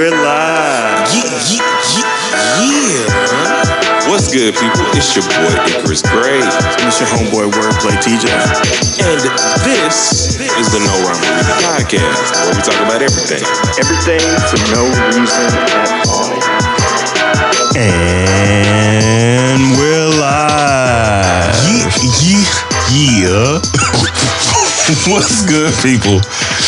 we're live. Yeah. What's good, people? It's your boy Icarus Gray. And it's your homeboy Wordplay TJ. And this is the No Rhyme or Reason podcast, where we talk about everything. Everything for no reason at all. And we're live. Yeah. What's good, people?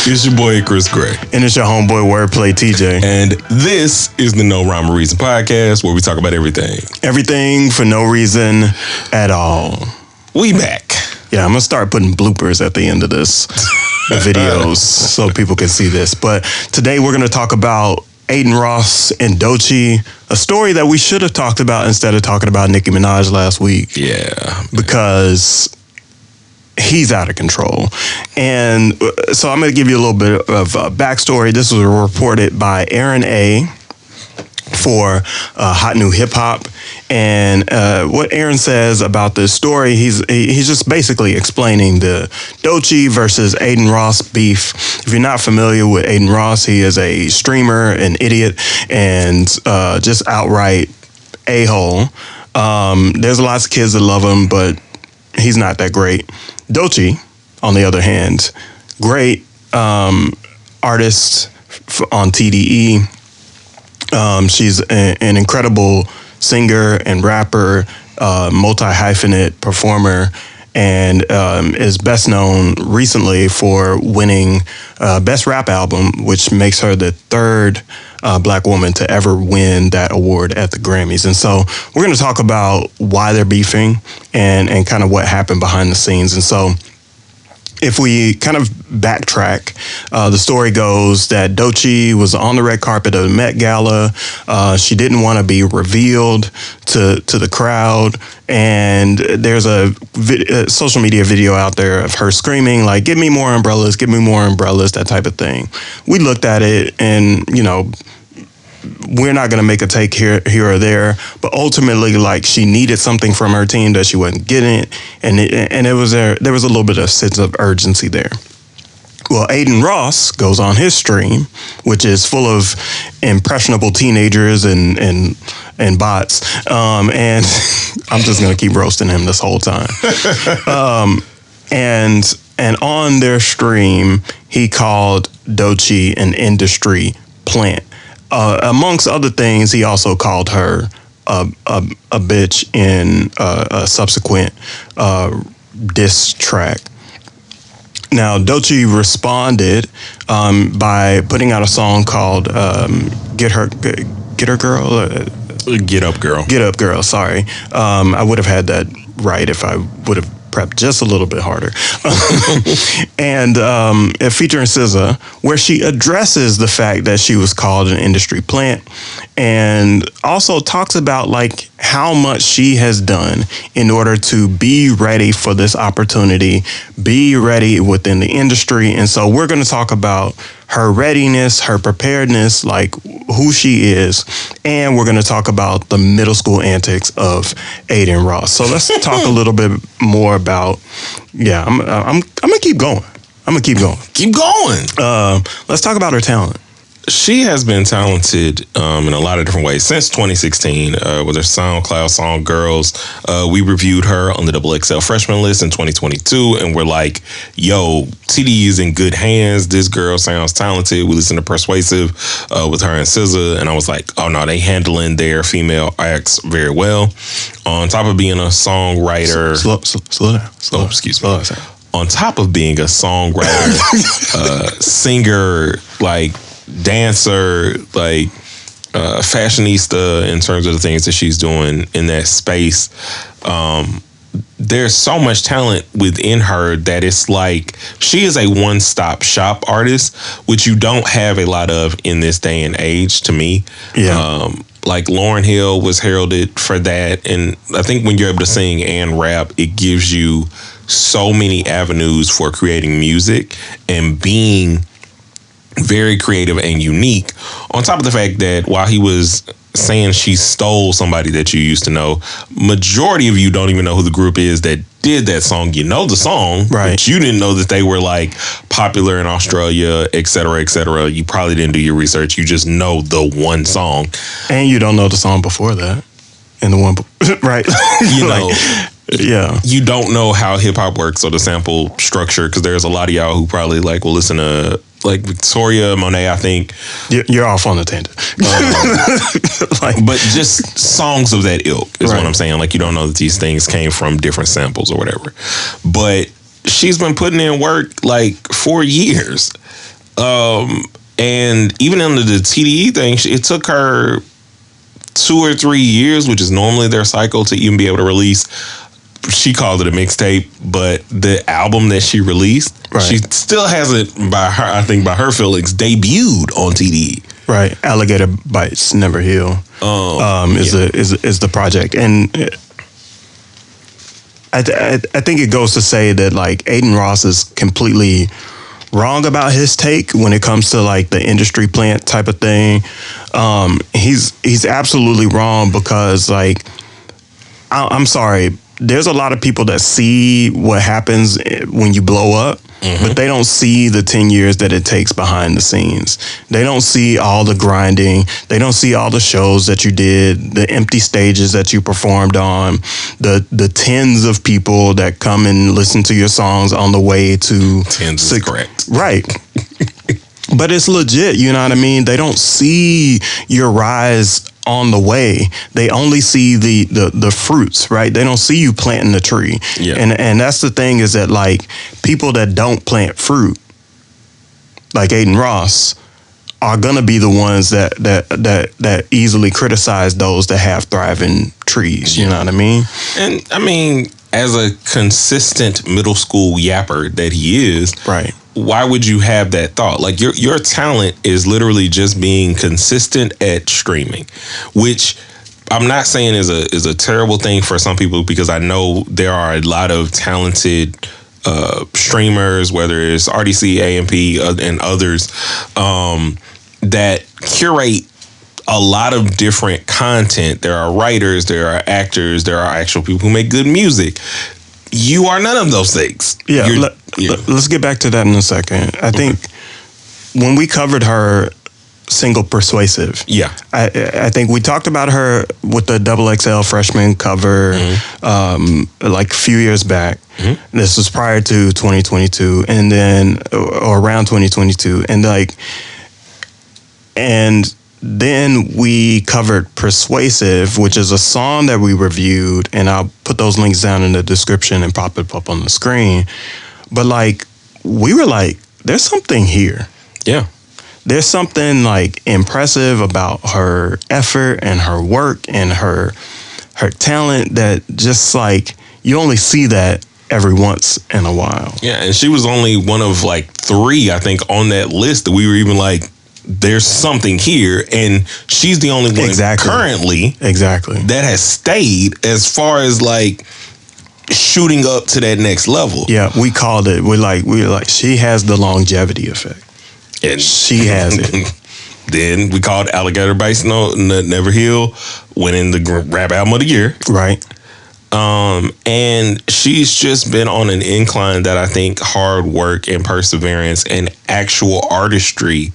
It's your boy Icarus Gray. And it's your homeboy Wordplay TJ. And this is the No Rhyme or Reason podcast, where we talk about everything. Everything for no reason at all. We back. Yeah, I'm going to start putting bloopers at the end of this videos so people can see this. But today we're going to talk about Adin Ross and Doechii, a story that we should have talked about instead of talking about Nicki Minaj last week. Yeah. Because he's out of control. And so I'm going to give you a little bit of backstory. This was reported by Aaron A. for Hot New Hip Hop. And what Aaron says about this story, he's just basically explaining the Doechii versus Adin Ross beef. If you're not familiar with Adin Ross, he is a streamer, an idiot, and just outright a-hole. There's lots of kids that love him, but he's not that great. Doechii, on the other hand, great artist on TDE. She's an incredible singer and rapper, multi-hyphenate performer, and is best known recently for winning Best Rap Album, which makes her the third Black woman to ever win that award at the Grammys. And so we're going to talk about why they're beefing and kind of what happened behind the scenes. And so if we kind of backtrack, the story goes that Doechii was on the red carpet of the Met Gala. She didn't want to be revealed to the crowd. And there's a social media video out there of her screaming, like, give me more umbrellas, that type of thing. We looked at it and, you know, we're not going to make a take here or there, but ultimately, like, she needed something from her team that she wasn't getting, and there was a little bit of sense of urgency there. Well, Adin Ross goes on his stream, which is full of impressionable teenagers and bots, and I'm just going to keep roasting him this whole time. And on their stream, he called Doechii an industry plant. Amongst other things, he also called her a bitch in a subsequent diss track. Now, Doechii responded by putting out a song called Get Up Girl, sorry. I would have had that right if I would have prepped just a little bit harder. And featuring SZA, where she addresses the fact that she was called an industry plant, and also talks about like how much she has done in order to be ready for this opportunity, be ready within the industry. And so we're going to talk about her readiness, her preparedness, like who she is, and we're going to talk about the middle school antics of Adin Ross. So let's talk a little bit more about. Yeah, I'm gonna keep going. Keep going. Let's talk about her talent. She has been talented in a lot of different ways since 2016 with her SoundCloud song Girls. We reviewed her on the XXL freshman list in 2022, and we're like, yo, TD is in good hands. This girl sounds talented. We listened to Persuasive with her and SZA, and I was like, oh no, they handling their female acts very well. On top of being a songwriter... Slow down. Excuse me. On top of being a songwriter, singer, like, dancer, like fashionista in terms of the things that she's doing in that space. There's so much talent within her that it's like she is a one-stop shop artist, which you don't have a lot of in this day and age, to me. Yeah. Like Lauryn Hill was heralded for that, and I think when you're able to sing and rap, it gives you so many avenues for creating music and being very creative and unique, on top of the fact that while he was saying she stole somebody that you used to know, majority of you don't even know who the group is that did that song. You know the song, right? But you didn't know that they were like popular in Australia, et cetera, et cetera. You probably didn't do your research. You just know the one song, and you don't know the song before that, and the one, right? You know. Yeah, you don't know how hip hop works or the sample structure, because there's a lot of y'all who probably like will listen to like Victoria Monet. I think you're off on a tangent, but just songs of that ilk is right. what I'm saying. Like, you don't know that these things came from different samples or whatever. But she's been putting in work like for years, and even under the TDE thing, it took her 2 or 3 years, which is normally their cycle, to even be able to release. She called it a mixtape, but the album that she released, right. She still hasn't, by her feelings, debuted on TDE. Right, Alligator Bites Never Heal is the project, and I think it goes to say that like Adin Ross is completely wrong about his take when it comes to like the industry plant type of thing. He's absolutely wrong, because like I'm sorry. There's a lot of people that see what happens when you blow up, but they don't see the 10 years that it takes behind the scenes. They don't see all the grinding. They don't see all the shows that you did, the empty stages that you performed on, the tens of people that come and listen to your songs on the way to... Tens is correct. Right. But it's legit, you know what I mean? They don't see your rise on the way. They only see the fruits, right? They don't see you planting the tree. Yeah. And that's the thing, is that like people that don't plant fruit, like Adin Ross, are gonna be the ones that easily criticize those that have thriving trees. You know what I mean? And I mean, as a consistent middle school yapper that he is, right? Why would you have that thought? Like, your talent is literally just being consistent at streaming, which I'm not saying is a terrible thing for some people, because I know there are a lot of talented streamers, whether it's RDC, AMP, and others, that curate a lot of different content. There are writers, there are actors, there are actual people who make good music. You are none of those things. Yeah, let's get back to that in a second. I think when we covered her single Persuasive, I think we talked about her with the XXL freshman cover like a few years back. This was prior to 2022, and then or around 2022, and then we covered Persuasive, which is a song that we reviewed, and I'll put those links down in the description and pop it up on the screen. But like, we were like, there's something here. Yeah. There's something like impressive about her effort and her work and her talent that just like, you only see that every once in a while. Yeah, and she was only one of like 3, I think, on that list that we were even like, there's something here, and she's the only one currently that has stayed as far as like shooting up to that next lever. Yeah, we called it. We're like, she has the longevity effect, and she has it. Then we called Alligator Bites Never Heal, winning the rap album of the year. Right. And she's just been on an incline that I think hard work and perseverance and actual artistry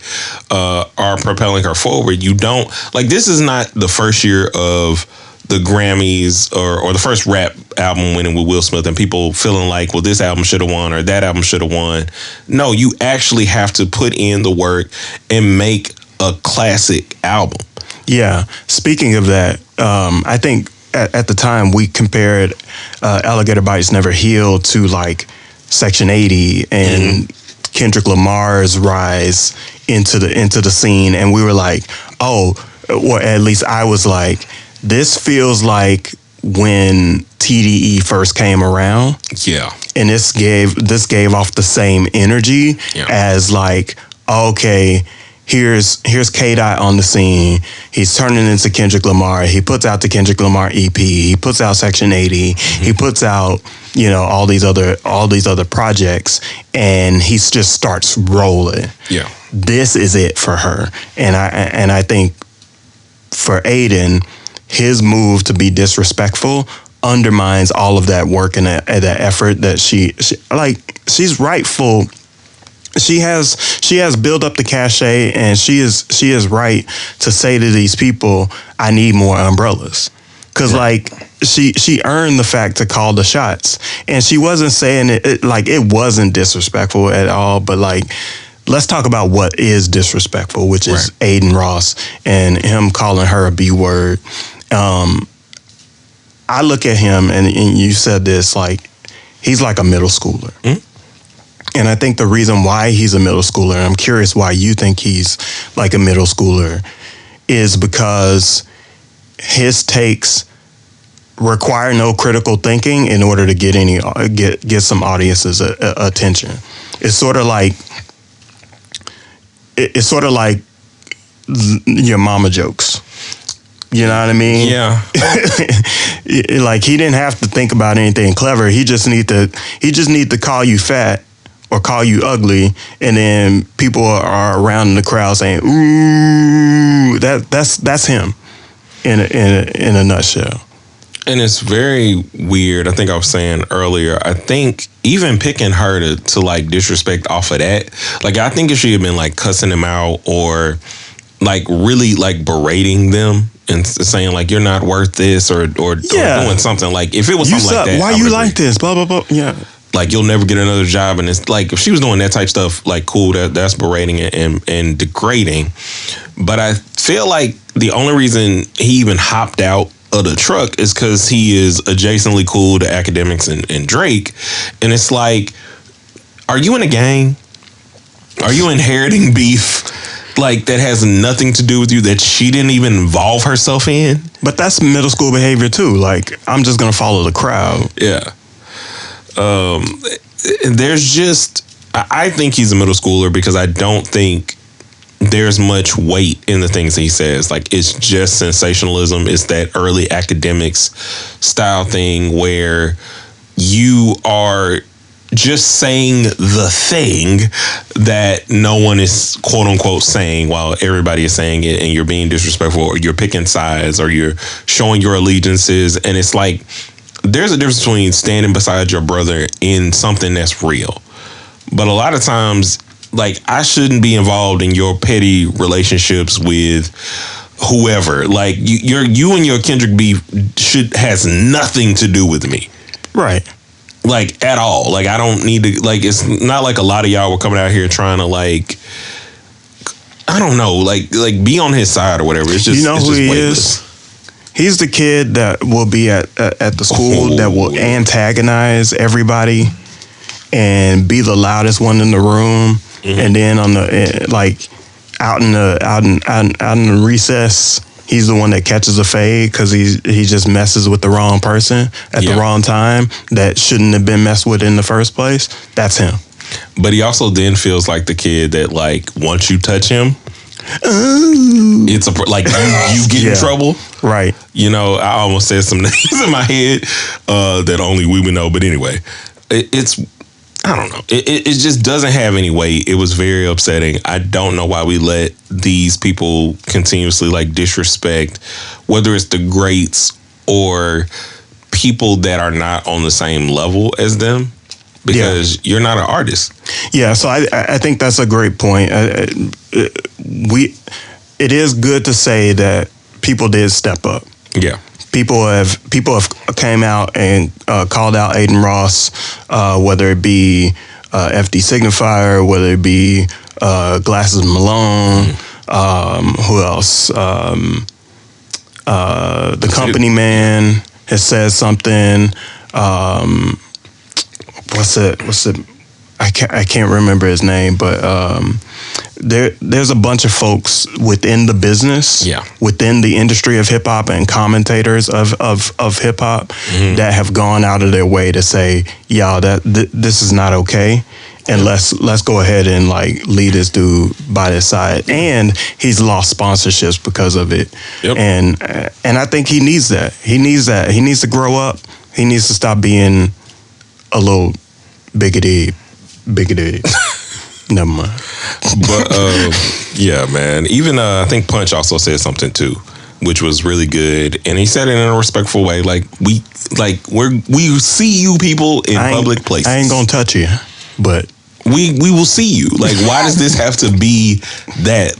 are propelling her forward. You don't, like, this is not the first year of the Grammys or the first rap album winning with Will Smith and people feeling like, well, this album should have won or that album should have won. No, you actually have to put in the work and make a classic album. Yeah. Speaking of that, I think at the time we compared Alligator Bites Never Heal to like Section 80 and Kendrick Lamar's rise into the scene, and we were like, oh, or at least I was like, this feels like when TDE first came around. Yeah. And this gave off the same energy as like, okay, here's K-Dot on the scene. He's turning into Kendrick Lamar. He puts out the Kendrick Lamar EP. He puts out Section 80. He puts out, you know, all these other projects, and he just starts rolling. Yeah. This is it for her. And I think for Adin, his move to be disrespectful undermines all of that work and that effort that she's rightful. She has built up the cachet, and she is right to say to these people, I need more umbrellas. Cause like she earned the fact to call the shots, and she wasn't saying it like it wasn't disrespectful at all. But like, let's talk about what is disrespectful, which is Adin Ross and him calling her a B word. I look at him, and you said this, like, he's like a middle schooler. Mm-hmm. And I think the reason why he's a middle schooler, and I'm curious why you think he's like a middle schooler, is because his takes require no critical thinking in order to get some audience's attention. It's sort of like your mama jokes. You know what I mean? Yeah. Like, he didn't have to think about anything clever. He just need to call you fat or call you ugly, and then people are around in the crowd saying, "Ooh," that's him in a nutshell. And it's very weird. I think I was saying earlier, I think even picking her to like disrespect off of that, like, I think if she had been like cussing them out or like really like berating them and saying like, you're not worth this or doing something, like, if it was something like that, why you like this, blah blah blah, yeah, like, you'll never get another job. And it's like, if she was doing that type stuff, like, cool, that's berating and degrading. But I feel like the only reason he even hopped out of the truck is because he is adjacently cool to Academics and Drake. And it's like, are you in a gang? Are you inheriting beef like that has nothing to do with you, that she didn't even involve herself in? But that's middle school behavior too. Like, I'm just gonna follow the crowd. Yeah. There's just, I think he's a middle schooler because I don't think there's much weight in the things he says. Like, it's just sensationalism. It's that early Academics style thing where you are just saying the thing that no one is quote unquote saying while everybody is saying it, and you're being disrespectful, or you're picking sides, or you're showing your allegiances. And it's like, there's a difference between standing beside your brother in something that's real. But a lot of times, like, I shouldn't be involved in your petty relationships with whoever. Like, you and your Kendrick beef has nothing to do with me. Right. Like, at all. Like, I don't need to, like, it's not like a lot of y'all were coming out here trying to, like, I don't know, like be on his side or whatever. It's just, you know who he is? He's the kid that will be at the school that will antagonize everybody and be the loudest one in the room. Mm-hmm. And then on the out in the recess, he's the one that catches a fade because he just messes with the wrong person at the wrong time that shouldn't have been messed with in the first place. That's him. But he also then feels like the kid that, like, once you touch him, it's like you get in trouble. Right. You know, I almost said some names in my head that only we would know. But anyway, it's I don't know. It just doesn't have any weight. It was very upsetting. I don't know why we let these people continuously, like, disrespect, whether it's the greats or people that are not on the same level as them, because you're not an artist. Yeah, so I think that's a great point. It is good to say that people did step up. Yeah. People have came out and called out Adin Ross, whether it be FD Signifier, whether it be Glasses Malone, who else? The Company Man has said something. What's it? I can't remember his name, but there's a bunch of folks within the business, within the industry of hip hop, and commentators of hip hop that have gone out of their way to say, y'all, this is not okay, and let's go ahead and, like, lead this dude by this side. And he's lost sponsorships because of it. Yep. And I think he needs that. He needs to grow up. He needs to stop being a little bigoted. Never mind. But yeah, man. Even I think Punch also said something too which was really good. And he said it in a respectful way. We see you people in public places. I ain't gonna touch you, but we will see you. Why does this have to be that?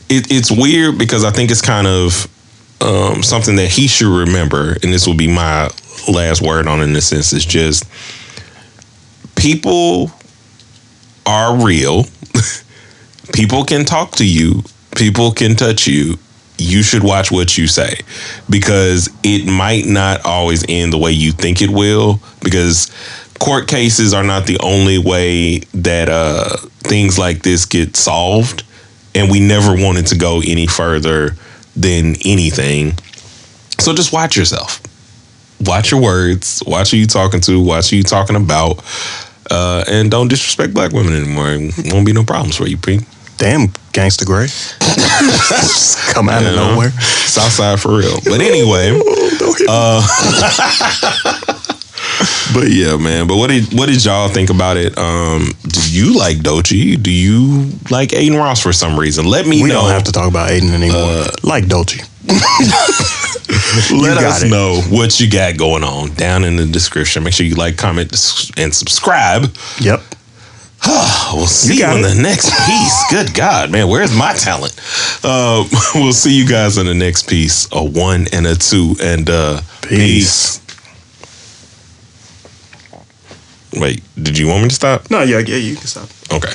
It's weird because I think it's kind of something that he should remember, and this will be my last word on it in this sense, is just people are real. People can talk to you. People can touch you. You should watch what you say, because it might not always end the way you think it will, because court cases are not the only way that things like this get solved, and we never wanted to go any further than anything. So just watch yourself. Watch your words. Watch who you talking to. Watch who you talking about. And don't disrespect black women anymore. It won't be no problems for you, P. Damn, Gangsta Gray. Come out of nowhere. Southside for real. But anyway. But yeah, man. But what did y'all think about it? Do you like Doechii? Do you like Adin Ross for some reason? Let me know. We don't have to talk about Adin anymore. Like Doechii. Let us know what you got going on down in the description. Make sure you like, comment, and subscribe. Yep. We'll see you in the next piece. Good God, man, where's my talent? We'll see you guys in the next piece. A 1 and a 2, and peace. Wait, did you want me to stop? No, yeah, you can stop. Okay.